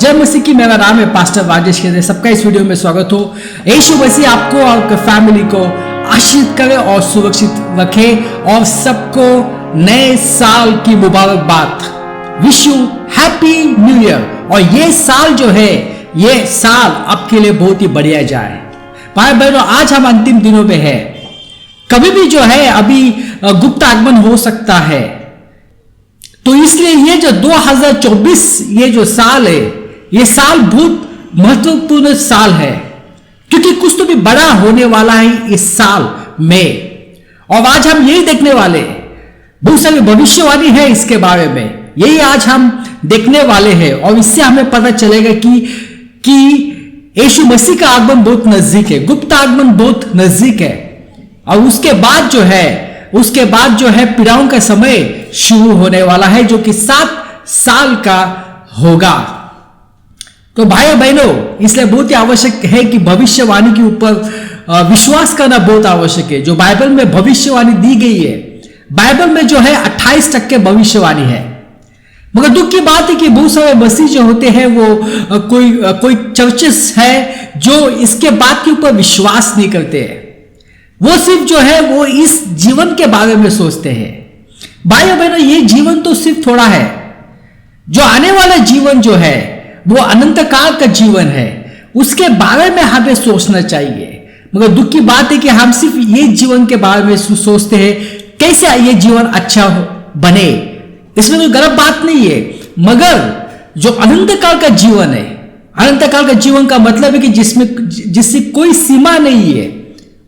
जय मसीह की। मेरा नाम है पास्टर राजेश खेदे। सबका इस वीडियो में स्वागत हो। यीशु मसीह आपको और आपके फैमिली को आशीर्वाद करे और सुरक्षित रखे और सबको नए साल की मुबारकबाद। Wish you happy new year. और ये साल जो है, ये साल आपके लिए बहुत ही बढ़िया जाए। भाई बहनों, आज हम अंतिम दिनों में है। कभी भी जो है अभी गुप्त आगमन हो सकता है, तो इसलिए ये जो 2024 ये जो साल है, ये साल बहुत महत्वपूर्ण साल है, क्योंकि कुछ तो भी बड़ा होने वाला है इस साल में। और आज हम यही देखने वाले हैं। बहुत सारी भविष्यवाणी है इसके बारे में, यही आज हम देखने वाले हैं। और इससे हमें पता चलेगा कि यीशु मसीह का आगमन बहुत नजदीक है, गुप्त आगमन बहुत नजदीक है। और उसके बाद जो है पीड़ाओं का समय शुरू होने वाला है, जो कि 7 साल का होगा। तो भाइयों बहनों, इसलिए बहुत ही आवश्यक है कि भविष्यवाणी के ऊपर विश्वास करना बहुत आवश्यक है। जो बाइबल में भविष्यवाणी दी गई है, बाइबल में जो है 28% भविष्यवाणी है। मगर दुख की बात है कि बहुत सारे मसीह जो होते हैं वो कोई चर्चेस है जो इसके बात के ऊपर विश्वास नहीं करते हैं। वो सिर्फ जो है वो इस जीवन के बारे में सोचते हैं। भाइयों बहनों, ये जीवन तो सिर्फ थोड़ा है। जो आने वाला जीवन जो है वो अनंत काल का जीवन है, उसके बारे में हमें सोचना चाहिए। मगर दुख की बात है कि हम सिर्फ ये जीवन के बारे में सोचते हैं, कैसे ये जीवन अच्छा बने। इसमें कोई गलत बात नहीं है, मगर जो अनंत काल का जीवन है, अनंत काल का जीवन का मतलब है कि जिससे कोई सीमा नहीं है,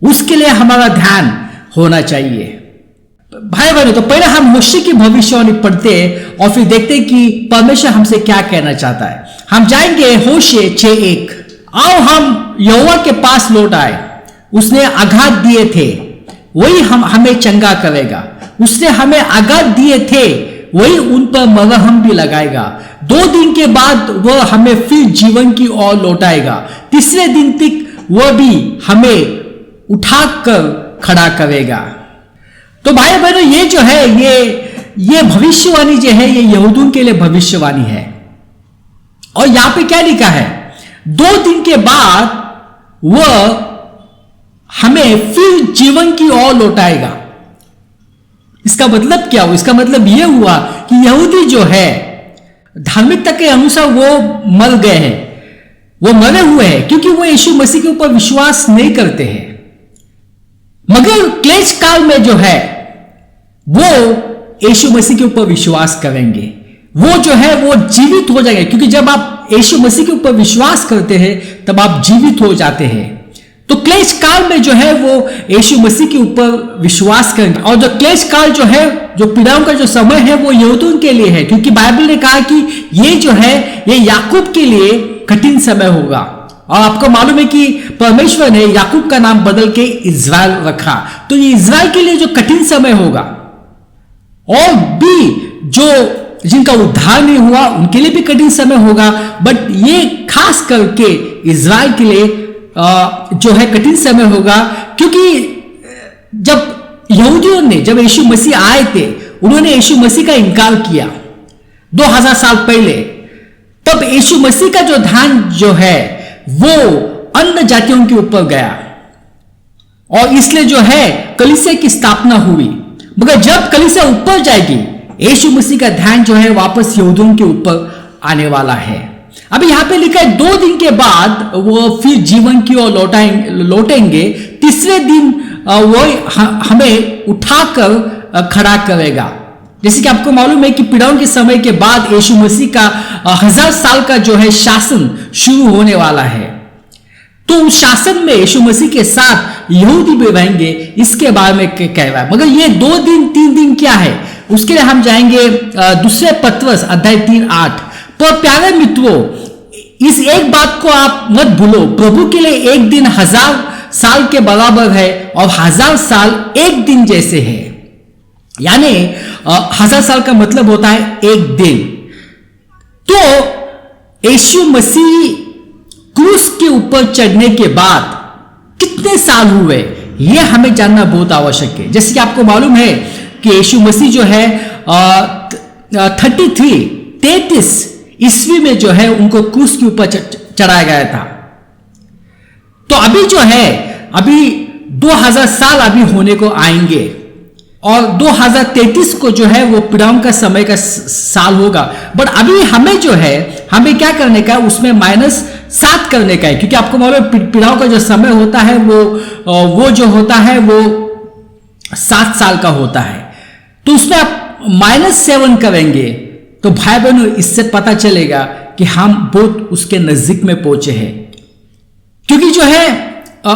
उसके लिए हमारा ध्यान होना चाहिए। भाई बहनों, तो पहले हम होशे की भविष्यवाणी पढ़ते हैं और फिर देखते हैं कि परमेश्वर हमसे क्या कहना चाहता है। हम जाएंगे होशे 6:1। आओ हम यहोवा के पास लौट आए, उसने आघात दिए थे वही हमें चंगा करेगा। उसने हमें आघात दिए थे वही उन पर मरहम भी लगाएगा। 2 दिन के बाद वह हमें फिर जीवन की ओर लौटाएगा। तीसरे दिन तक वह भी हमें उठाकर खड़ा करेगा। तो भाई बहनों, ये जो है ये भविष्यवाणी जो है, ये यहूदियों के लिए भविष्यवाणी है। और यहां पे क्या लिखा है? 2 दिन के बाद वह हमें फिर जीवन की ओर लौटाएगा। इसका मतलब क्या हुआ? इसका मतलब यह हुआ कि यहूदी जो है धार्मिकता के अनुसार वो मर गए हैं, वो मरे हुए हैं, क्योंकि वो यीशु मसीह के ऊपर विश्वास नहीं करते हैं। मगर क्लेश काल में जो है वो यीशु मसीह के ऊपर विश्वास करेंगे, वो जो है वो जीवित हो जाएंगे। क्योंकि जब आप यीशु मसीह के ऊपर विश्वास करते हैं तब आप जीवित हो जाते हैं। तो क्लेश काल में जो है वो यीशु मसीह के ऊपर विश्वास करेंगे। और जो क्लेश काल जो है, जो पीड़ाओं का जो समय है, वो यहूदियों के लिए है, क्योंकि बाइबल ने कहा कि ये जो है ये याकूब के लिए कठिन समय होगा। और आपको मालूम है कि परमेश्वर ने याकूब का नाम बदल के इज़राइल रखा। तो ये इज़राइल के लिए जो कठिन समय होगा, और भी जो जिनका उद्धार नहीं हुआ उनके लिए भी कठिन समय होगा, बट ये खास करके इज़राइल के लिए जो है कठिन समय होगा। क्योंकि जब यहूदियों ने, जब यीशु मसीह आए थे, उन्होंने यीशु मसीह का इनकार किया 2000 साल पहले। तब यीशु मसीह का जो ध्यान जो है वो अन्य जातियों के ऊपर गया, और इसलिए जो है कलीसिया की स्थापना हुई। मगर जब कलीसिया ऊपर जाएगी, यीशु मसीह का ध्यान जो है वापस यहूदियों के ऊपर आने वाला है। अभी यहां पे लिखा है 2 दिन के बाद वो फिर जीवन की ओर लौटेंगे। तीसरे दिन वो हमें उठाकर खड़ा करेगा। जैसे कि आपको मालूम है कि पीड़ाओं के समय के बाद यीशु मसीह का 1000 साल का जो है शासन शुरू होने वाला है। तो उस शासन में यीशु मसीह के साथ यहूदी भी रहेंगे, इसके बारे में कह रहा है। मगर ये 2 दिन 3 दिन क्या है, उसके लिए हम जाएंगे दूसरे पत्रस अध्याय 3:8। पर प्यारे मित्रों, इस एक बात को आप मत भूलो, प्रभु के लिए एक दिन 1000 साल के बराबर है और 1000 साल एक दिन जैसे है। यानी 1000 साल का मतलब होता है एक दिन। तो यीशु मसीह क्रूस के ऊपर चढ़ने के बाद कितने साल हुए, यह हमें जानना बहुत आवश्यक है। जैसे कि आपको मालूम है कि यीशु मसीह जो है 33 ईस्वी में जो है उनको क्रूस के ऊपर चढ़ाया गया था। तो अभी जो है अभी 2000 साल अभी होने को आएंगे और 2033 को जो है वो पिरामिड का समय का साल होगा। बट अभी हमें जो है हमें क्या करने का है, उसमें -7 करने का है, क्योंकि आपको मालूम है पिरामिड का जो समय होता है वो जो होता है वो 7 साल का होता है। तो उसमें आप -7 करेंगे तो भाई बहनों इससे पता चलेगा कि हम बहुत उसके नजदीक में पहुंचे हैं, क्योंकि जो है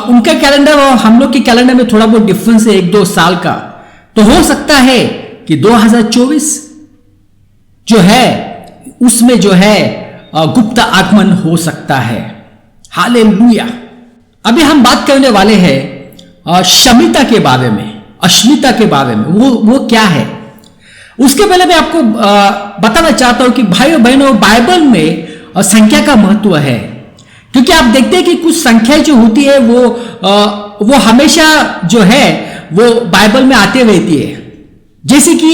उनका कैलेंडर और हम लोग के कैलेंडर में थोड़ा बहुत डिफरेंस है 1-2 साल का। तो हो सकता है कि 2024 जो है उसमें जो है गुप्त आगमन हो सकता है। हालेलुया। अभी हम बात करने वाले हैं शमिता के बारे में, अश्मिता के बारे में। वो क्या है, उसके पहले मैं आपको बताना चाहता हूं कि भाइयों बहनों बाइबल में संख्या का महत्व है, क्योंकि आप देखते हैं कि कुछ संख्या जो होती है वो हमेशा जो है वो बाइबल में आते रहती है। जैसे कि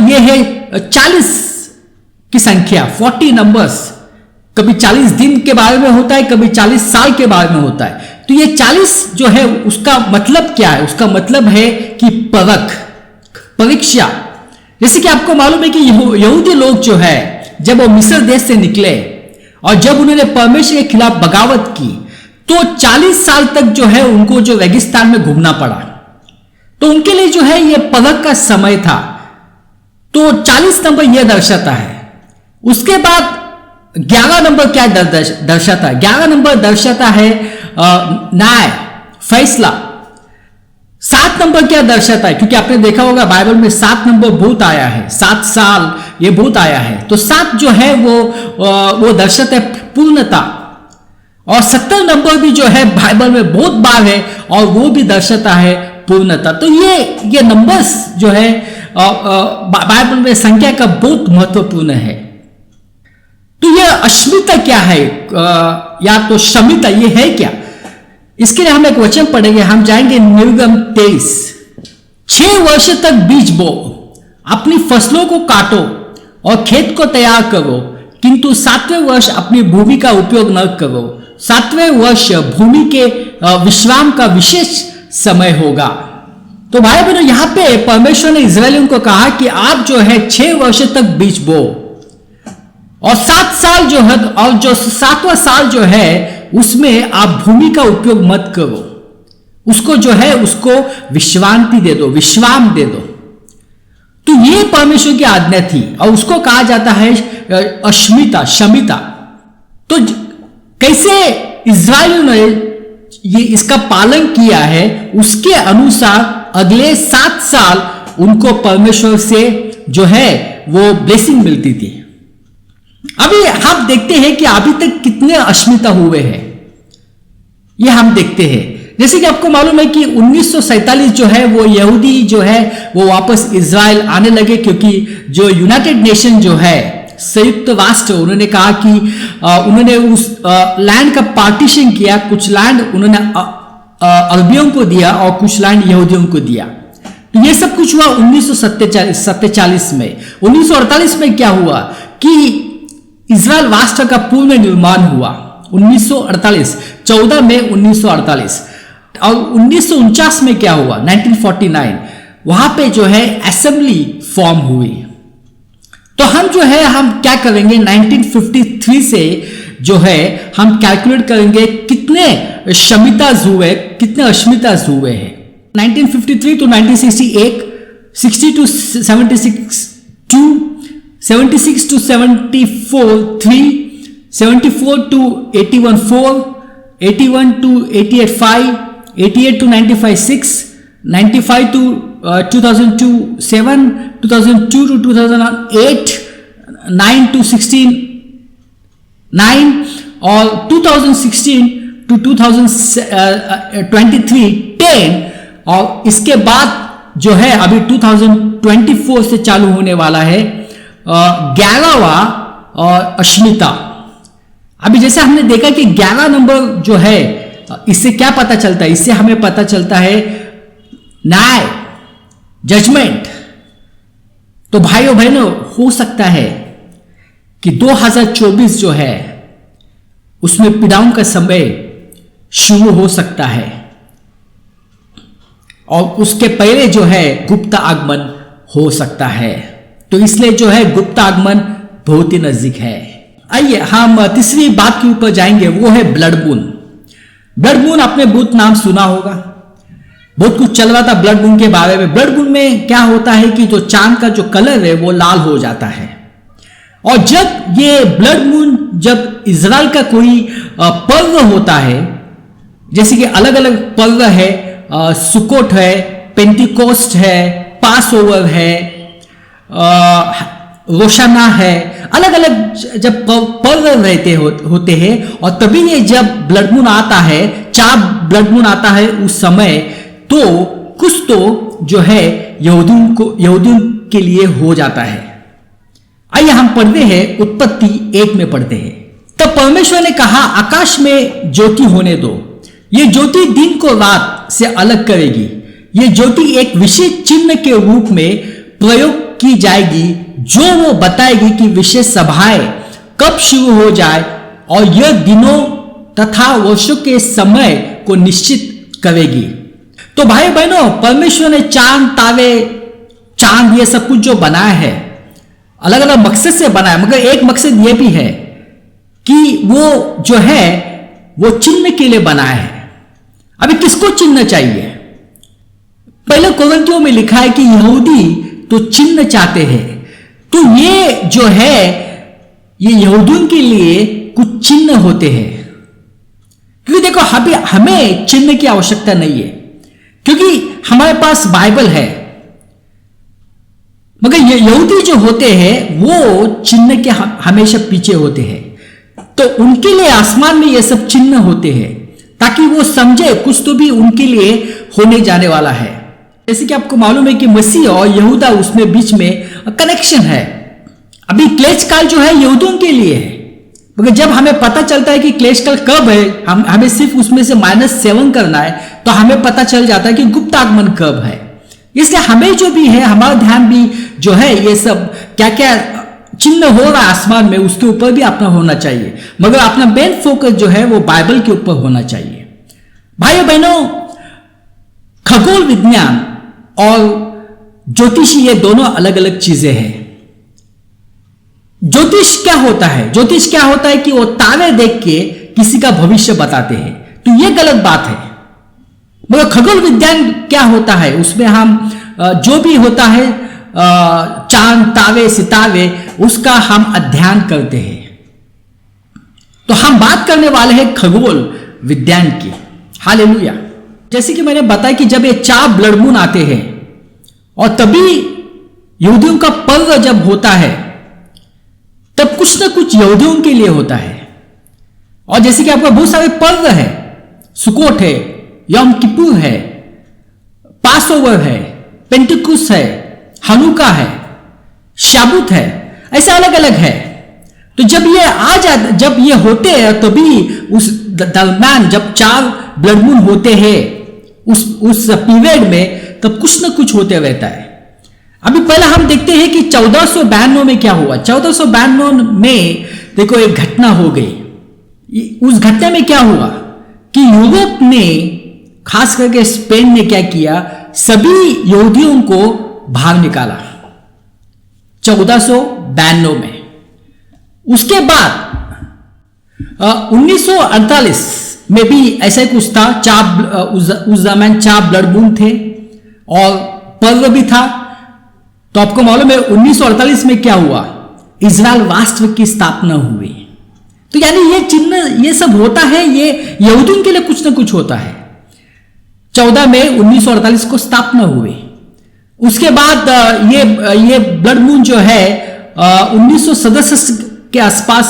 ये है 40 की संख्या, 40 नंबर्स। कभी 40 दिन के बारे में होता है, कभी 40 साल के बारे में होता है। तो ये 40 जो है उसका मतलब क्या है, उसका मतलब है कि परीक्षा। जैसे कि आपको मालूम है कि यहूदी लोग जो है जब वो मिस्र देश से निकले और जब उन्होंने परमेश्वर के खिलाफ बगावत की तो 40 साल तक जो है उनको जो रेगिस्तान में घूमना पड़ा। तो उनके लिए जो है ये परख का समय था। तो 40 नंबर यह दर्शाता है। उसके बाद 11 नंबर क्या दर्शाता है? 11 नंबर दर्शाता है न्याय, फैसला। 7 नंबर क्या दर्शाता है? क्योंकि आपने देखा होगा बाइबल में 7 नंबर भूत आया है, 7 साल ये भूत आया है। तो 7 जो है वो दर्शाता है पूर्णता। और 70 नंबर भी जो है बाइबल में बहुत बार है और वो भी दर्शाता है पूर्णता। तो ये नंबर्स जो है बाइबल में संख्या का बहुत महत्वपूर्ण है। तो ये अश्मिता क्या है या तो शमिता ये है क्या? इसके लिए हम एक वचन पढ़ेंगे। हम जाएंगे निर्गम 23। 6 वर्ष तक बीज बो, अपनी फसलों को काटो और खेत को तैयार करो, किंतु 7वें वर्ष अपनी भूमि का उपयोग न करो। 7वें वर्ष भूमि के विश्राम का विशेष समय होगा। तो भाई बहनों यहां पे परमेश्वर ने इजरायलियों को कहा कि आप जो है 6 वर्ष तक बीज बो और 7 साल जो है और जो 7वां साल जो है उसमें आप भूमि का उपयोग मत करो, उसको जो है उसको विश्रांति दे दो, विश्राम दे दो। तो ये परमेश्वर की आज्ञा थी और उसको कहा जाता है अश्मिता, शमिता। तो कैसे इजरायलियों ने ये इसका पालन किया है उसके अनुसार अगले 7 साल उनको परमेश्वर से जो है वो ब्लेसिंग मिलती थी। अभी हम देखते हैं कि अभी तक कितने अश्मिता हुए हैं, ये हम देखते हैं। जैसे कि आपको मालूम है कि 1947 जो है वो यहूदी जो है वो वापस इजराइल आने लगे, क्योंकि जो यूनाइटेड नेशन जो है संयुक्त राष्ट्र, उन्होंने कहा कि उन्होंने उस लैंड का पार्टीशन किया। कुछ लैंड उन्होंने अरबियों को दिया और कुछ लैंड यहूदियों को दिया। तो ये सब कुछ हुआ 1947 में। 1948 में क्या हुआ कि इजराइल राष्ट्र का पूर्ण निर्माण हुआ। 1948 14 मई 1948। और 1949 में क्या हुआ? 1949 वहां पे जो है असेंबली फॉर्म हुई। तो हम जो है हम क्या करेंगे 1953 से जो है हम कैलकुलेट करेंगे कितने शमिताज हुए, कितने अश्मिताज हुए हैं। 1953 to 1968, 60 to 76 2, 76 to 74 3, 74 to 81 4, 81 to 88 5, 88 to 95 6, 95 to 2002 7, 2002 to 2008 9 to 16 9 और 2016 to 2023 10 और इसके बाद जो है अभी 2024 से चालू होने वाला है 11वां और अश्मिता। अभी जैसे हमने देखा कि 11 नंबर जो है इससे क्या पता चलता है? इससे हमें पता चलता है न्याय, जजमेंट। तो भाइयों बहनों हो सकता है कि 2024 जो है उसमें पीड़ाओं का समय शुरू हो सकता है और उसके पहले जो है गुप्त आगमन हो सकता है। तो इसलिए जो है गुप्त आगमन बहुत ही नजदीक है। आइए हम तीसरी बात के ऊपर जाएंगे, वो है ब्लड मून। ब्लड मून आपने बहुत नाम सुना होगा, बहुत कुछ चल रहा था ब्लड मून के बारे में। ब्लड मून में क्या होता है कि जो चांद का जो कलर है वो लाल हो जाता है। और जब ये ब्लड मून, जब इजराइल का कोई पर्व होता है, जैसे कि अलग अलग पर्व है, सुकोट है, पेंटिकोस्ट है, पास ओवर है, रोशाना है, अलग अलग जब पर्व रहते होते हैं। और तभी ये जब ब्लड मून आता है, चार ब्लड मून आता है उस समय, तो कुछ तो जो है यहूदियों के लिए हो जाता है। आइए हम पढ़ते हैं, उत्पत्ति 1 में पढ़ते हैं। तब परमेश्वर ने कहा, आकाश में ज्योति होने दो। ये ज्योति दिन को रात से अलग करेगी। ये ज्योति एक विशेष चिन्ह के रूप में प्रयोग की जाएगी, जो वो बताएगी कि विशेष सभाएं कब शुरू हो जाए और यह दिनों तथा वर्षों के समय को निश्चित करेगी। तो भाई बहनों, परमेश्वर ने चांद, तारे, चांद, ये सब कुछ जो बनाया है अलग अलग मकसद से बनाया, मगर एक मकसद ये भी है कि वो जो है वो चिन्ह के लिए बनाया है। अभी किसको चिन्ह चाहिए? पहले कोरिन्थियों में लिखा है कि यहूदी तो चिन्ह चाहते हैं। तो ये जो है ये यहूदियों के लिए कुछ चिन्ह होते हैं, क्योंकि देखो हमें चिन्ह की आवश्यकता नहीं है, क्योंकि हमारे पास बाइबल है। मगर ये यहूदी जो होते हैं वो चिन्ह के हमेशा पीछे होते हैं। तो उनके लिए आसमान में ये सब चिन्ह होते हैं, ताकि वो समझे कुछ तो भी उनके लिए होने जाने वाला है। जैसे कि आपको मालूम है कि मसीह और यहूदा, उसमें बीच में कनेक्शन है। अभी क्लेश काल जो है यहूदियों के लिए है, मगर जब हमें पता चलता है कि क्लेश काल कब है, हमें सिर्फ उसमें से -7 करना है, तो हमें पता चल जाता है कि गुप्त आगमन कब है। इसलिए हमें जो भी है, हमारा ध्यान भी जो है ये सब क्या क्या चिन्ह हो रहा है आसमान में, उसके ऊपर भी अपना होना चाहिए। मगर अपना मेन फोकस जो है वो बाइबल के ऊपर होना चाहिए। भाइयों बहनों, खगोल विज्ञान और ज्योतिषी ये दोनों अलग अलग चीजें हैं। ज्योतिष क्या होता है? ज्योतिष क्या होता है कि वो तारे देख के किसी का भविष्य बताते हैं, तो ये गलत बात है। मगर खगोल विज्ञान क्या होता है? उसमें हम जो भी होता है, चांद, तारे, सितारे, उसका हम अध्ययन करते हैं। तो हम बात करने वाले हैं खगोल विज्ञान की। हालेलुया। जैसे कि मैंने बताया कि जब ये 4 ब्लड मून आते हैं और तभी यहूदियों का पर्व जब होता है, तब कुछ ना कुछ यहूदियों के लिए होता है। और जैसे कि आपका बहुत सारे पर्व है, सुकोट है, यम किपुर है, पास ओवर है, पेंटिकुस है, हनुका है, शाबुत है, ऐसा अलग अलग है। तो जब ये आ जाता, जब ये होते हैं, तभी उस दरम्यान जब 4 ब्लड मून होते हैं, उस पीरियड में, तब कुछ ना कुछ होते रहता है। अभी पहले हम देखते हैं कि 1492 में क्या हुआ। 1492 में देखो एक घटना हो गई। उस घटना में क्या हुआ कि यूरोप ने, खास करके स्पेन ने क्या किया, सभी यहूदियों को बाहर निकाला 1492 में। उसके बाद 1948 में भी ऐसा कुछ था। उस जमाने 4 ब्लड मून थे और पर्व भी था। तो आपको मालूम है 1948 में क्या हुआ? इजराइल राष्ट्र की स्थापना हुई। तो यानी ये चिन्ह, ये सब होता है, ये यहूदियों के लिए कुछ ना कुछ होता है। 14 मई 1948 को स्थापना हुई। उसके बाद ये ब्लड मून जो है 1967 के आसपास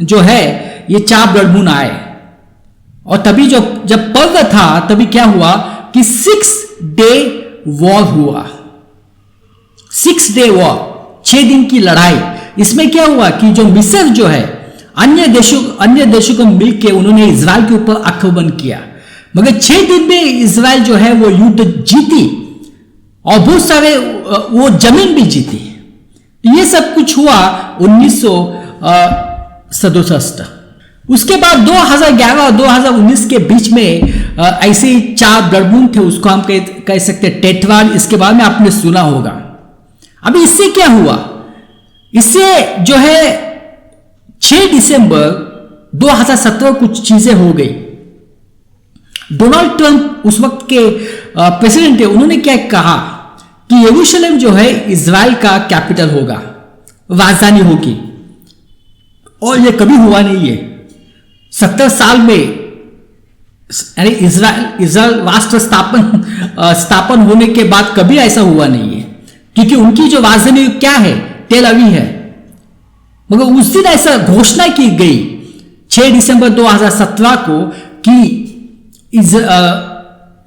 जो है ये 4 ब्लड मून आए। और तभी जब पर्व था, तभी क्या हुआ कि 6 डे वॉर हुआ। 6 डे वॉर, 6 दिन की लड़ाई। इसमें क्या हुआ कि जो मिस्र जो है, अन्य देशों को मिलकर उन्होंने इजराइल के ऊपर आक्रमण किया, मगर 6 दिन में इजराइल जो है वो युद्ध जीती और बहुत सारे वो जमीन भी जीती। ये सब कुछ हुआ 67। उसके बाद 2011 और 2019 के बीच में ऐसे 4 ब्लड मून थे, उसको हम कह सकते हैं टेट्राड। इसके बारे में आपने सुना होगा। अभी इससे क्या हुआ? इससे जो है 6 दिसंबर 2017 कुछ चीजें हो गई। डोनाल्ड ट्रंप उस वक्त के प्रेसिडेंट थे, उन्होंने क्या कहा कि यरूशलेम जो है इजराइल का कैपिटल होगा, राजधानी होगी। और यह कभी हुआ नहीं है। 70 साल में यानी इजराइल राष्ट्र स्थापन होने के बाद कभी ऐसा हुआ नहीं है, क्योंकि उनकी जो राजधानी क्या है, तेल अवीव है। मगर उस दिन ऐसा घोषणा की गई 6 दिसंबर 2017 को कि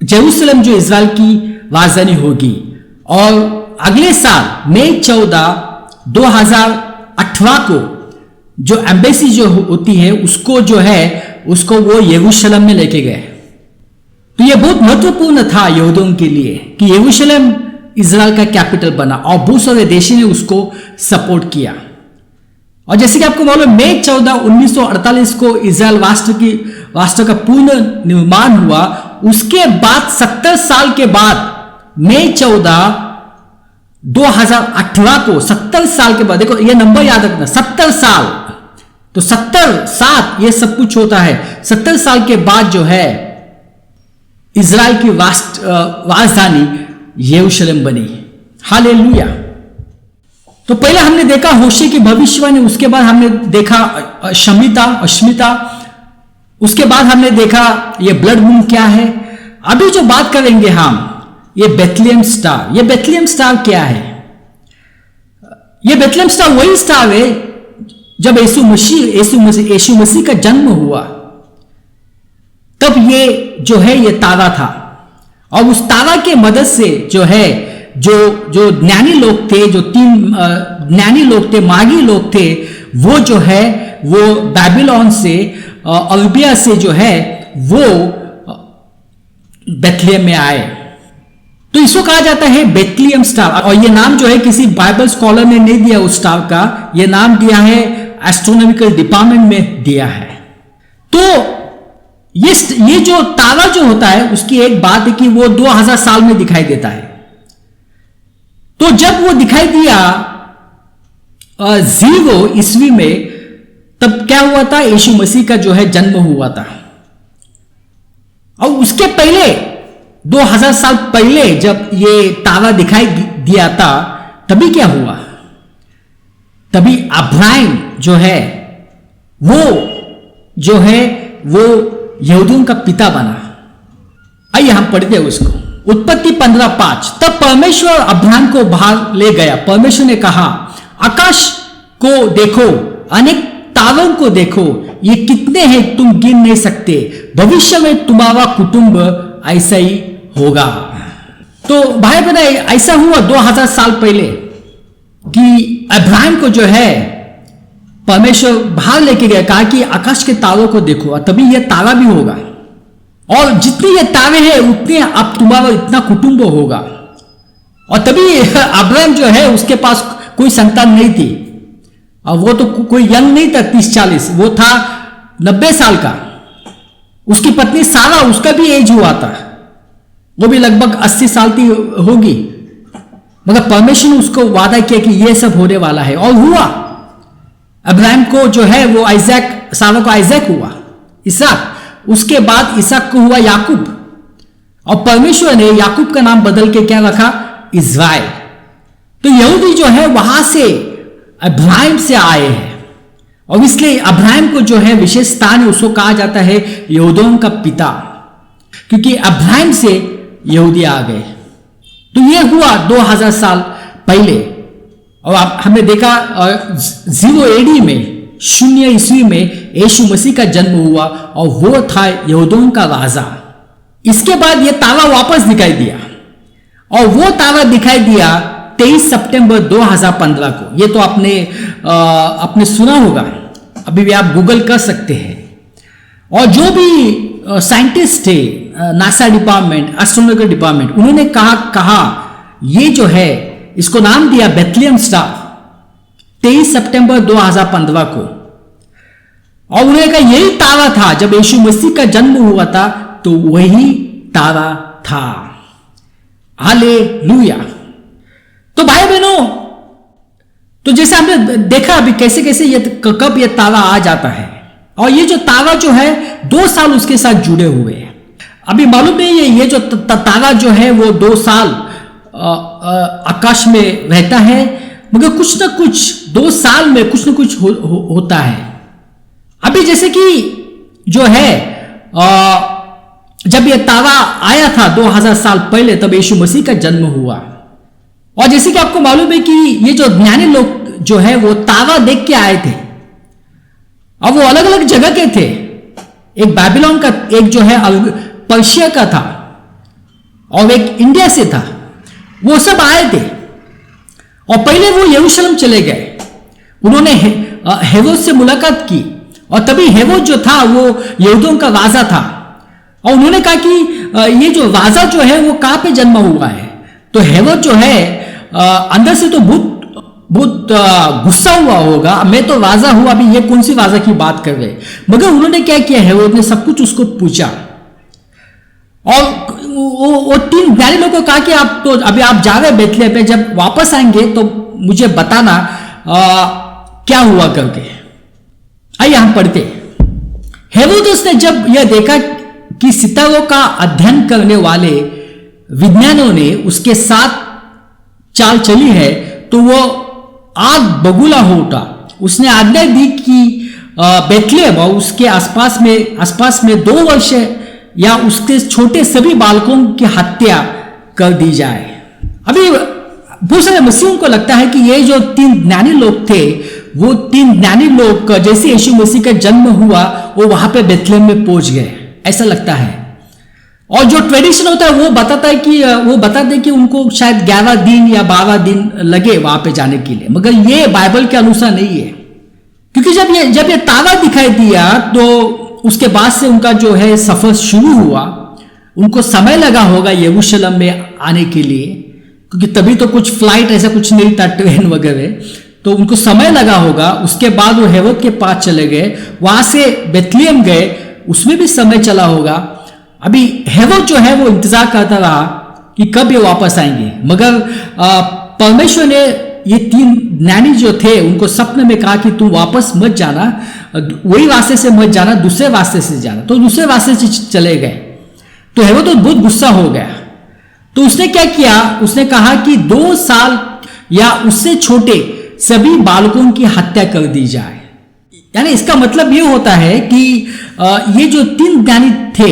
जेरूसलम जो इजराइल की राजधानी होगी। और अगले साल मई 14, 2018 को जो एम्बेसी जो होती है उसको जो है उसको वो यरूशलेम में लेके गए। तो ये बहुत महत्वपूर्ण था यहूदियों के लिए कि यरूशलेम इजराइल का कैपिटल बना, और बहुत सारे देशों ने उसको सपोर्ट किया। और जैसे कि आपको मालूम, मई 14, 1948 को इजराइल राष्ट्र का पूर्ण निर्माण हुआ। उसके बाद 70 साल के बाद मई 14, 2018 को, 70 साल के बाद, देखो ये नंबर याद रखना, 70 साल, तो 70 7 ये सब कुछ होता है। 70 साल के बाद जो है इजराइल की राजधानी यरूशलेम बनी। हालेलुया। तो पहले हमने देखा होशे की भविष्यवाणी, उसके बाद हमने देखा अश्मिता, उसके बाद हमने देखा ये ब्लड मून क्या है। अभी जो बात करेंगे हम, ये बेथलेहम स्टार। ये बेथलेहम स्टार क्या है? ये बेथलेहम स्टार वही स्टार है जब यीशु मसीह का जन्म हुआ, तब ये जो है ये तारा था। और उस तारा के मदद से जो है जो ज्ञानी लोग थे, जो 3 ज्ञानी लोग थे, मागी लोग थे, वो जो है वो बेबीलोन से, अरबिया से जो है वो बेथलेहम में आए। तो इसको कहा जाता है बेथलेहम स्टार। और ये नाम जो है किसी बाइबल स्कॉलर ने नहीं दिया उस स्टार का, ये नाम दिया है एस्ट्रोनॉमिकल डिपार्टमेंट में दिया है। तो ये जो तारा जो होता है उसकी एक बात है कि वो 2000 साल में दिखाई देता है। तो जब वो दिखाई दिया 0 ईस्वी में, तब क्या हुआ था? यीशु मसीह का जो है जन्म हुआ था। और उसके पहले 2000 साल पहले जब ये तारा दिखाई दिया था, तभी क्या हुआ? तभी अब्राहम जो है वो यहूदियों का पिता बना। आइए हम पढ़ते हैं उसको। उत्पत्ति 15:5। तब परमेश्वर अब्राहम को बाहर ले गया। परमेश्वर ने कहा, आकाश को देखो, अनेक तारों को देखो, ये कितने हैं तुम गिन नहीं सकते। भविष्य में तुम्हारा कुटुंब ऐसा ही होगा। तो भाई बहन, ऐसा हुआ 2000 साल पहले कि अब्राहम को जो है परमेश्वर बाहर लेके गया, कहा कि आकाश के तारों को देखो, तभी यह तारा भी होगा। और जितनी ये तारे हैं उतने अब तुम्हारा इतना कुटुंब होगा। और तभी अब्राहम जो है उसके पास कोई संतान नहीं थी। और वो तो कोई यंग नहीं था 30-40, वो था 90 साल का। उसकी पत्नी सारा, उसका भी एज हुआ था, वो भी लगभग 80 साल की होगी। मगर परमेश्वर ने उसको वादा किया कि ये सब होने वाला है, और हुआ। अब्राहम को जो है वो आइजैक, सारा को आइजैक हुआ, इसहाक, उसके बाद इसहाक को हुआ याकूब। और परमेश्वर ने याकूब का नाम बदल के क्या रखा? इज़राइल। तो यहूदी जो है वहां से अब्राहम से आए हैं, और इसलिए अब्राहम को जो है विशेष स्थान है, उसको कहा जाता है यहूदियों का पिता, क्योंकि अब्राहम से यहूदी आ गए। तो यह हुआ 2000 साल पहले। और हमने देखा 0 AD में, 0 ईस्वी में यीशु मसीह का जन्म हुआ, और वो था यहूदियों का राजा। इसके बाद ये तारा वापस दिखाई दिया, और वो तारा दिखाई दिया 23 सितंबर 2015 को। ये तो आपने सुना होगा, अभी भी आप गूगल कर सकते हैं। और जो भी साइंटिस्ट थे, नासा डिपार्टमेंट, एस्ट्रोनॉमिकल डिपार्टमेंट, उन्होंने कहा ये जो है इसको नाम दिया बेथलेहम स्टार। 23 सितंबर 2015 को, और उन्होंने कहा यही तारा था जब यीशु मसीह का जन्म हुआ था, तो वही तारा था। हालेलुया। तो भाई बहनों, तो जैसे हमने देखा अभी कैसे कैसे ये कब ये तारा आ जाता है, और ये जो तारा जो है 2 साल उसके साथ जुड़े हुए हैं। अभी मालूम नहीं है, ये जो तारा जो है वो 2 साल आकाश में रहता है, मगर कुछ ना कुछ 2 साल में कुछ ना कुछ होता है। अभी जैसे कि जो है जब ये तारा आया था 2000 साल पहले, तब यीशु मसीह का जन्म हुआ। और जैसे कि आपको मालूम है कि ये जो ज्ञानी लोग जो है वो तारा देख के आए थे, और वो अलग अलग जगह के थे। एक बाबिलोन का, एक जो है पर्शिया का था, और एक इंडिया से था। वो सब आए थे, और पहले वो यरूशलेम चले गए। उन्होंने हेरोद से मुलाकात की, और तभी हेरोद जो था वो यहूदियों का राजा था, और उन्होंने कहा कि ये जो राजा जो है वो कहां पे जन्म हुआ है। तो हेरोद जो है अंदर से तो बहुत गुस्सा हुआ होगा, मैं तो राजा हूं, अभी ये कौन सी राजा की बात कर रहे। मगर उन्होंने क्या किया, हेरोद ने सब कुछ उसको पूछा, और वो 3 ज्ञानी लोगों को कहा कि आप तो अभी आप जा रहे बेथलेहम पे, जब वापस आएंगे तो मुझे बताना क्या हुआ करके। आइए हम पढ़ते। हेरोदेस ने जब यह देखा कि सितारों का अध्ययन करने वाले विज्ञानों ने उसके साथ चाल चली है, तो वो आग बबूला हो उठा। उसने आज्ञा दी कि बेथलेहम और उसके आसपास में 2 वर्ष या उसके छोटे सभी बालकों की हत्या कर दी जाए। अभी बहुत सारे मसीहों को लगता है कि ये जो 3 ज्ञानी लोग थे, वो 3 ज्ञानी लोग जैसे यीशु मसीह का जन्म हुआ वो वहां पे बेथलेहम में पहुंच गए, ऐसा लगता है। और जो ट्रेडिशन होता है वो बताते हैं कि उनको शायद 11 दिन या 12 दिन लगे वहां पे जाने के लिए, मगर ये बाइबल के अनुसार नहीं है। क्योंकि जब ये तारा दिखाई दिया, तो उसके बाद से उनका जो है सफर शुरू हुआ। उनको समय लगा होगा यरूशलेम में आने के लिए, क्योंकि तभी तो कुछ फ्लाइट ऐसा कुछ नहीं था, ट्रेन वगैरह, तो उनको समय लगा होगा। उसके बाद वो हेरोद के पास चले गए, वहां से बेथलेहम गए, उसमें भी समय चला होगा। अभी हेरोद जो है वो इंतजार करता रहा कि कब ये वापस आएंगे, मगर परमेश्वर ने ये 3 ज्ञानी जो थे उनको सपने में कहा कि तुम वापस मत जाना, वही रास्ते से मत जाना, दूसरे रास्ते से जाना। तो दूसरे रास्ते से चले गए। तो हेरोद तो बहुत गुस्सा हो गया। तो उसने क्या किया, उसने कहा कि 2 साल या उससे छोटे सभी बालकों की हत्या कर दी जाए। यानी इसका मतलब ये होता है कि ये जो 3 ज्ञानी थे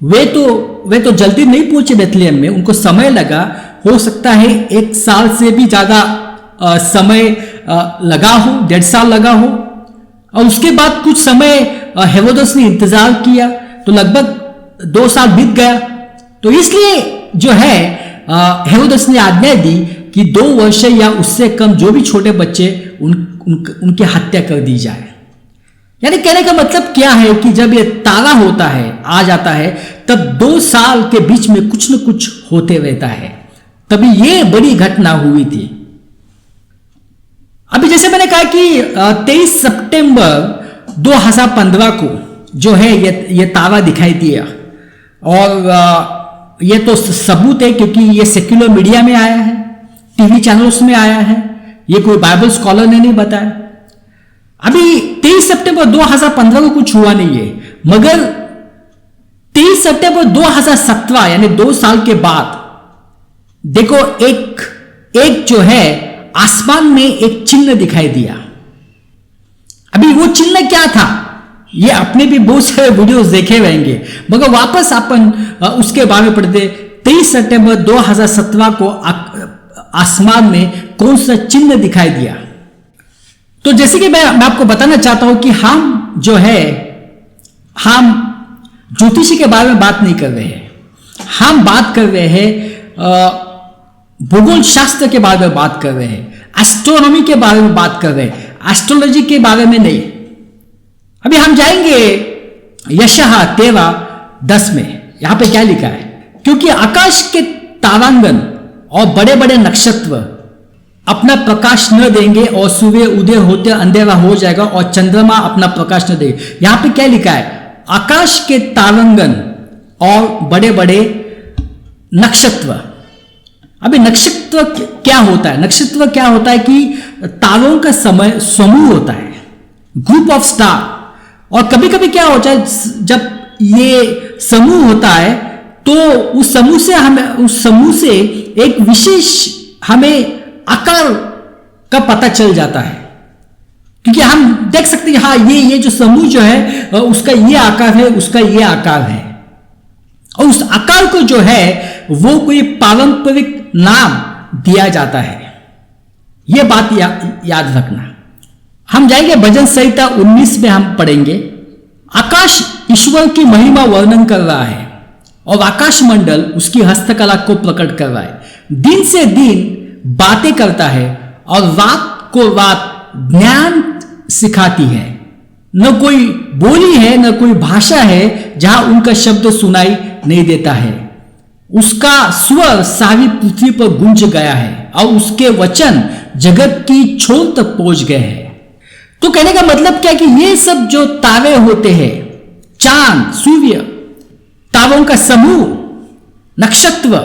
वे तो जल्दी नहीं पहुंचे बेथलेहम में, उनको समय लगा। हो सकता है 1 साल से भी ज्यादा समय लगा हो, 1.5 साल लगा हो। और उसके बाद कुछ समय हेरोदेस ने इंतजार किया, तो लगभग 2 साल बीत गया। तो इसलिए जो है हेरोदेस ने आज्ञा दी कि 2 वर्ष या उससे कम जो भी छोटे बच्चे उनकी हत्या कर दी जाए। यानी कहने का मतलब क्या है कि जब ये तारा होता है, आ जाता है, तब 2 साल के बीच में कुछ न कुछ होते रहता है। तभी ये बड़ी घटना हुई थी। अभी जैसे मैंने कहा कि 23 सितंबर 2015 को जो है ये तारा दिखाई दिया, और ये तो सबूत है क्योंकि ये सेक्युलर मीडिया में आया है, टीवी चैनल्स में आया है, ये कोई बाइबल स्कॉलर ने नहीं बताया। अभी 23 सितंबर 2015 को कुछ हुआ नहीं है, मगर 23 सितंबर 2017 यानी 2 साल के बाद देखो एक जो है आसमान में एक चिन्ह दिखाई दिया। अभी वो चिन्ह क्या था, ये अपने भी बहुत सारे वीडियोस देखे रहेंगे, मगर वापस अपन उसके बारे में पढ़ते। 23 सितंबर 2017 को आसमान में कौन सा चिन्ह दिखाई दिया। तो जैसे कि मैं आपको बताना चाहता हूं कि हम ज्योतिषी के बारे में बात नहीं कर रहे हैं, हम बात कर रहे हैं भूगोल शास्त्र के बारे में बात कर रहे हैं, एस्ट्रोनॉमी के बारे में बात कर रहे हैं, एस्ट्रोलॉजी के बारे में नहीं। अभी हम जाएंगे यशायाह 13:10 में। यहां पे क्या लिखा है, क्योंकि आकाश के तारांगन और बड़े बड़े नक्षत्र अपना प्रकाश न देंगे और सुबह उदय होते अंधेरा हो जाएगा और चंद्रमा अपना प्रकाश न देगा। यहां पे क्या लिखा है? आकाश के तारांगण और बड़े बड़े नक्षत्र। अभी नक्षत्र क्या होता है? नक्षत्र क्या होता है कि तारों का समूह होता है, ग्रुप ऑफ स्टार। और कभी कभी क्या होता है, जब ये समूह होता है तो उस समूह से एक विशेष हमें आकार का पता चल जाता है, क्योंकि हम देख सकते हैं हाँ ये जो समूह जो है उसका ये आकार है, उसका ये आकार है, और उस आकार को जो है वो कोई पारंपरिक नाम दिया जाता है। यह बात याद रखना। हम जाएंगे भजन संहिता 19 में हम पढ़ेंगे। आकाश ईश्वर की महिमा वर्णन कर रहा है और आकाश मंडल उसकी हस्तकला को प्रकट कर रहा है। दिन से दिन बातें करता है और रात को रात ज्ञान सिखाती है। न कोई बोली है न कोई भाषा है जहां उनका शब्द सुनाई नहीं देता है। उसका स्वर सारी पृथ्वी पर गूंज गया है और उसके वचन जगत की छोर तक पहुंच गए हैं। तो कहने का मतलब क्या कि ये सब जो तारे होते हैं, चांद, सूर्य, तारों का समूह, नक्षत्र,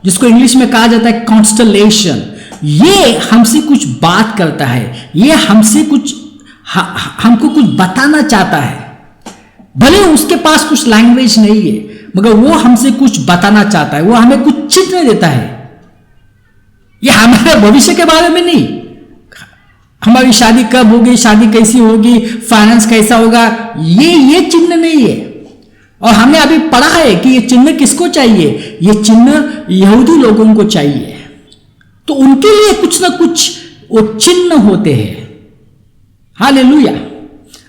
जिसको इंग्लिश में कहा जाता है कॉन्स्टलेशन, ये हमसे कुछ बात करता है, ये हमसे कुछ हमको कुछ बताना चाहता है। भले उसके पास कुछ लैंग्वेज नहीं है मगर वो हमसे कुछ बताना चाहता है, वो हमें कुछ चिन्ह देता है। ये हमारे भविष्य के बारे में नहीं, हमारी शादी कब होगी, शादी कैसी होगी, फाइनेंस कैसा होगा, ये चिन्ह नहीं है। और हमने अभी पढ़ा है कि ये चिन्ह किसको चाहिए? ये चिन्ह यहूदी लोगों को चाहिए, तो उनके लिए कुछ ना कुछ वो चिन्ह होते हैं। हालेलुया।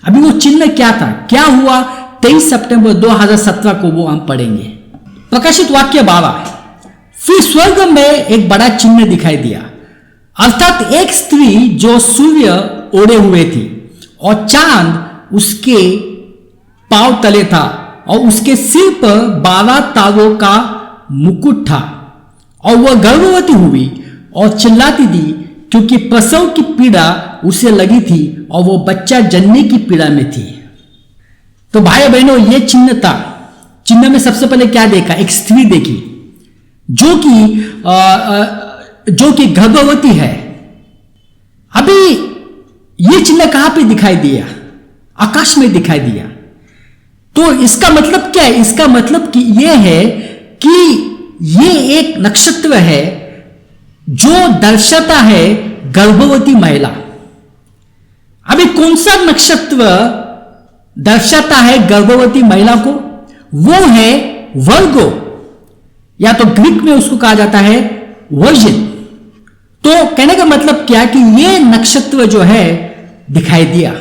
अभी वो चिन्ह क्या था, क्या हुआ? 23 सितंबर 2017 को वो हम पढ़ेंगे। प्रकाशित वाक्य 12। फिर स्वर्ग में एक बड़ा चिन्ह दिखाई दिया, अर्थात एक स्त्री जो सूर्य ओढ़े हुए थी और चांद उसके पांव तले था और उसके सिर पर 12 तारों का मुकुट था, और वह गर्भवती हुई और चिल्लाती थी क्योंकि प्रसव की पीड़ा उसे लगी थी और वो बच्चा जनने की पीड़ा में थी। तो भाई बहनों, ये चिन्ह था। चिन्ह में सबसे पहले क्या देखा? एक स्त्री देखी जो कि गर्भवती है। अभी ये चिन्ह कहां पे दिखाई दिया? आकाश में दिखाई दिया। तो इसका मतलब क्या है? इसका मतलब कि यह है कि ये एक नक्षत्र है जो दर्शाता है गर्भवती महिला। अभी कौन सा नक्षत्र दर्शाता है गर्भवती महिला को? वो है वर्गो, या तो ग्रीक में उसको कहा जाता है वर्जिन। तो कहने का मतलब क्या कि ये नक्षत्र जो है दिखाई दिया,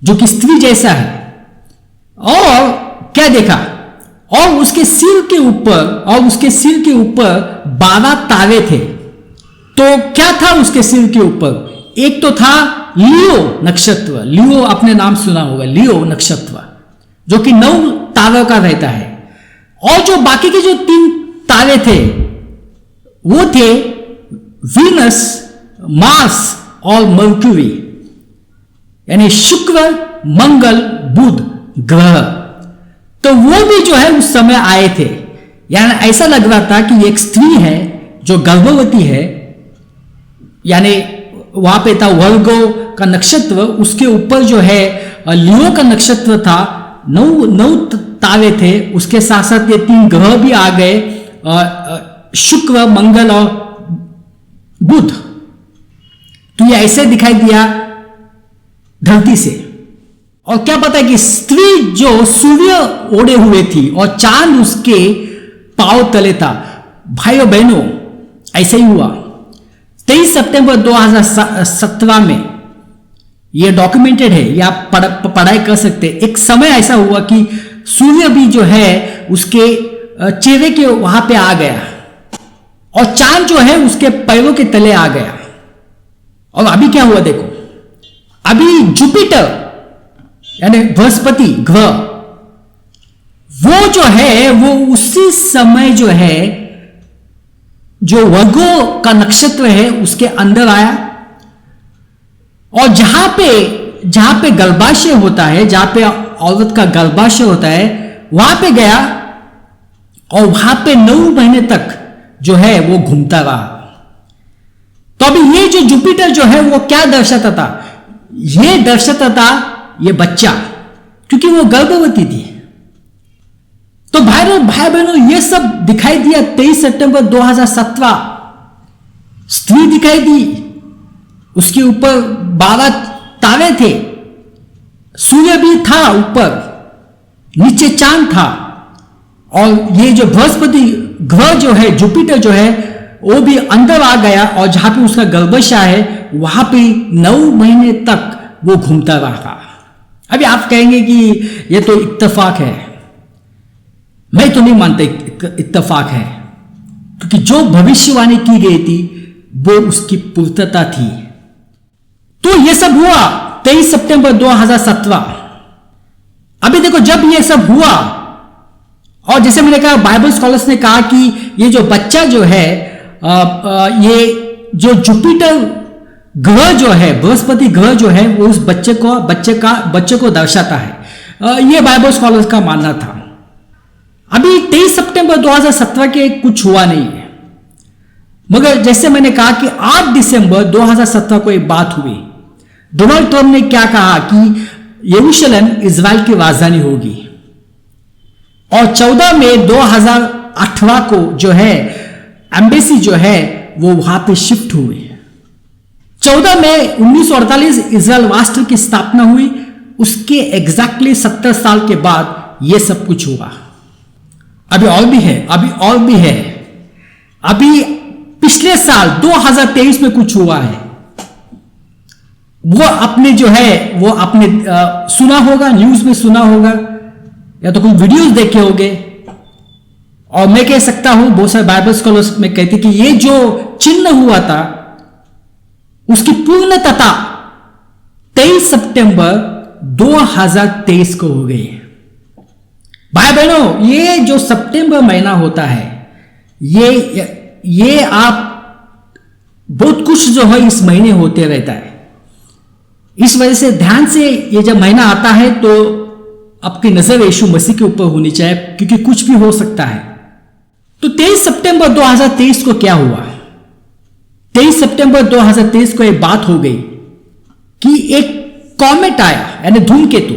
जो कि स्त्री जैसा है। और क्या देखा? और उसके सिर के ऊपर 12 तारे थे। तो क्या था उसके सिर के ऊपर? एक तो था लियो नक्षत्र। लियो आपने नाम सुना होगा, लियो नक्षत्र, जो कि 9 तारों का रहता है। और जो बाकी के जो 3 तारे थे वो थे वीनस, मार्स और मर्क्यूरी, यानी शुक्र, मंगल, बुध ग्रह। तो वो भी जो है उस समय आए थे। यानी ऐसा लग रहा था कि एक स्त्री है जो गर्भवती है, यानी वहां पे था वर्गो का नक्षत्र, उसके ऊपर जो है लियो का नक्षत्र था, 9 तारे थे, उसके साथ साथ ये 3 ग्रह भी आ गए, शुक्र, मंगल और बुध। तो ये ऐसे दिखाई दिया धरती से। और क्या पता है कि स्त्री जो सूर्य ओढ़े हुए थी और चांद उसके पांव तले था। भाइयों बहनों, ऐसे ही हुआ। 23 सितंबर 2017 में यह डॉक्यूमेंटेड है, या आप पढ़ाई कर सकते। एक समय ऐसा हुआ कि सूर्य भी जो है उसके चेहरे के वहां पे आ गया और चांद जो है उसके पैरों के तले आ गया। और अभी क्या हुआ देखो, अभी जुपिटर यानी बृहस्पति ग्रह, वो जो है वो उसी समय जो है जो वर्गो का नक्षत्र है उसके अंदर आया, और जहां पे गर्भाशय होता है, जहां पे औरत का गर्भाशय होता है, वहां पे गया और वहां पे 9 महीने तक जो है वो घूमता रहा। तो अभी ये जो जुपिटर जो है वो क्या दर्शाता था? ये दर्शाता था ये बच्चा, क्योंकि वो गर्भवती थी। तो भाई बहनों, ये सब दिखाई दिया 23 सितंबर 2017। स्त्री दिखाई दी, उसके ऊपर 12 तारे थे, सूर्य भी था ऊपर, नीचे चांद था, और ये जो बृहस्पति ग्रह जो है, जुपिटर जो है, वो भी अंदर आ गया, और जहां पे उसका गर्भाशय है वहां पे 9 महीने तक वो घूमता रहा। अभी आप कहेंगे कि ये तो इत्तेफाक है। मैं तो नहीं मानता इत्तेफाक है, क्योंकि जो भविष्यवाणी की गई थी वो उसकी पूर्तता थी। तो ये सब हुआ 23 सितंबर 2017। अभी देखो, जब ये सब हुआ, और जैसे मैंने कहा, बाइबल स्कॉलर्स ने कहा कि ये जो बच्चा जो है, ये जो जुपिटर ग्रह जो है, बृहस्पति ग्रह जो है, वो उस बच्चे को दर्शाता है। ये बाइबल स्कॉलर्स का मानना था। अभी 23 सितंबर 2017 के कुछ हुआ नहीं है, मगर जैसे मैंने कहा कि 8 दिसंबर 2017 को एक बात हुई। डोनाल्ड ट्रंप ने क्या कहा कि यरूशलेम इजराइल की राजधानी होगी, और 14 मई 2018 को जो है एम्बेसी जो है वो वहां पे शिफ्ट हुई। 14 मई 1948 इजराइल राष्ट्र की स्थापना हुई। उसके एग्जैक्टली 70 साल के बाद ये सब कुछ हुआ। अभी और भी है। अभी पिछले साल 2023 में कुछ हुआ है, वो आपने जो है वो आपने सुना होगा, न्यूज में सुना होगा, या तो कोई वीडियोस देखे होंगे। और मैं कह सकता हूं, बहुत सारे बाइबल स्कॉलर्स में कहते कि ये जो चिन्ह हुआ था उसकी पूर्णतता 23 सितंबर 2023 को हो गई। भाई बहनों, ये जो सितंबर महीना होता है, ये आप बहुत कुछ जो है इस महीने होते रहता है। इस वजह से ध्यान से ये जब महीना आता है तो आपकी नजर यीशु मसीह के ऊपर होनी चाहिए, क्योंकि कुछ भी हो सकता है। तो 23 सितंबर 2023 को क्या हुआ? 23 सितंबर 2023 को एक बात हो गई कि एक कॉमेट आया, यानी धूमकेतु।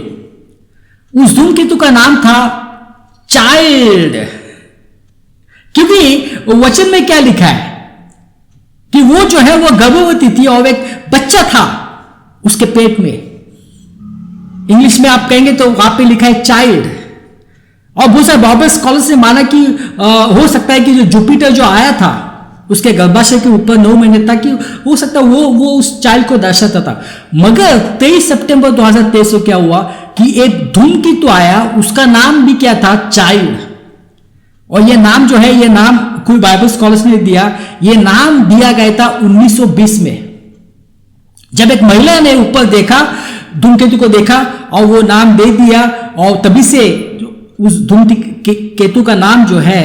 उस धूमकेतु का नाम था चाइल्ड, क्योंकि वचन में क्या लिखा है कि वो जो है वो गर्भवती थी और एक बच्चा था उसके पेट में। इंग्लिश में आप कहेंगे तो वहां पे लिखा है चाइल्ड। और बहुत सारे बाइबल स्कॉलर्स ने माना कि हो सकता है कि जो जुपिटर जो आया था उसके गर्भाशय के ऊपर 9 महीने तक, कि हो सकता है वो उस चाइल्ड को दर्शाता था। मगर 23 सितंबर 2023 को क्या हुआ कि एक धूमकेतु आया, उसका नाम भी क्या था? चाइल्ड। और ये नाम जो है, ये नाम कोई बाइबल स्कॉलर्स ने दिया, ये नाम दिया गया था 1920 में, जब एक महिला ने ऊपर देखा, धूमकेतु को देखा और वो नाम दे दिया, और तभी से उस धूमकेतु का नाम जो है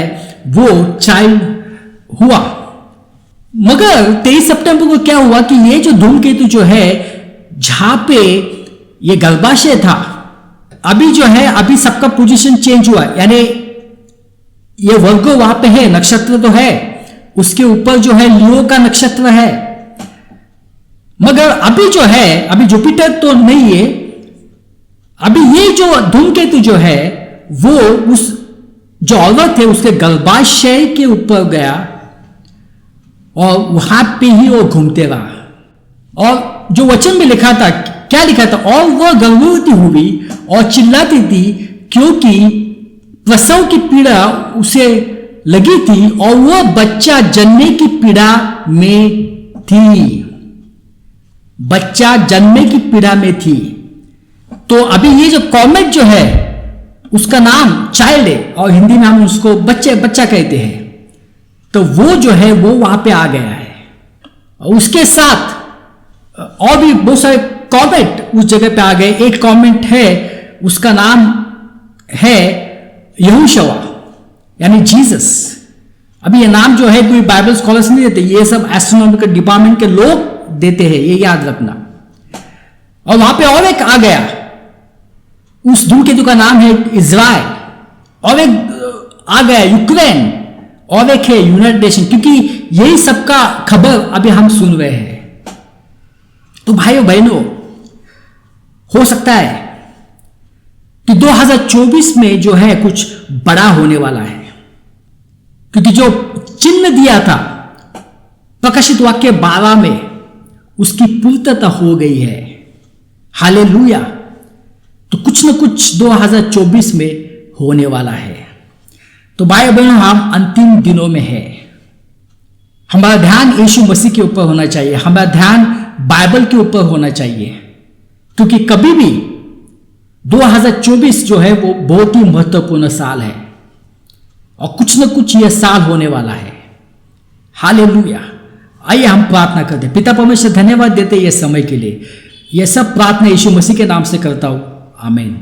वो चाइल्ड हुआ। मगर 23 सितंबर को क्या हुआ कि ये जो धूमकेतु जो है, जहां पे ये गर्भाशय था, अभी जो है अभी सबका पोजीशन चेंज हुआ, यानी ये वर्गो वहां पे है, नक्षत्र तो है, उसके ऊपर जो है लियो का नक्षत्र है। मगर अभी जो है, अभी जुपिटर तो नहीं है, अभी ये जो धूमकेतु जो है वो उस जो औरत है उसके गर्भाशय के ऊपर गया और वहां पे ही वो घूमते रहा। और जो वचन में लिखा था, क्या लिखा था? और वह गर्भवती हुई और चिल्लाती थी, क्योंकि प्रसव की पीड़ा उसे लगी थी और वह बच्चा जन्मे की पीड़ा में थी। बच्चा जन्मे की पीड़ा में थी। तो अभी ये जो कॉमेट जो है उसका नाम चाइल्ड है, और हिंदी में हम उसको बच्चा कहते हैं। तो वो जो है वो वहां पे आ गया है। उसके साथ और भी बहुत सारे कॉमेट उस जगह पे आ गए। एक कॉमेट है, उसका नाम है यहोशुआ, यानी जीसस। अभी ये नाम जो है कोई बाइबल स्कॉलर्स नहीं देते, ये सब एस्ट्रोनॉमिकल डिपार्टमेंट के लोग देते हैं, ये याद रखना। और वहां पे और एक आ गया, उस धूमकेतु का नाम है इजराइल, और एक आ गया यूक्रेन, और एक है यूनाइटेड नेशन, क्योंकि यही सबका खबर अभी हम सुन रहे हैं। तो भाइयों बहनों, हो सकता है कि 2024 में जो है कुछ बड़ा होने वाला है, क्योंकि जो चिन्ह दिया था प्रकाशित वाक्य 12 में, उसकी पूर्तता हो गई है। हालेलुया। तो कुछ न कुछ 2024 में होने वाला है। तो भाई बहनों, हम अंतिम दिनों में है, हमारा ध्यान यीशु मसीह के ऊपर होना चाहिए, हमारा ध्यान बाइबल के ऊपर होना चाहिए, क्योंकि कभी भी 2024 जो है वो बहुत ही महत्वपूर्ण साल है, और कुछ न कुछ यह साल होने वाला है। हालेलुया। आइए हम प्रार्थना करते। पिता परमेश्वर, धन्यवाद देते ये समय के लिए। यह सब प्रार्थना यीशु मसीह के नाम से करता हूं, आमीन।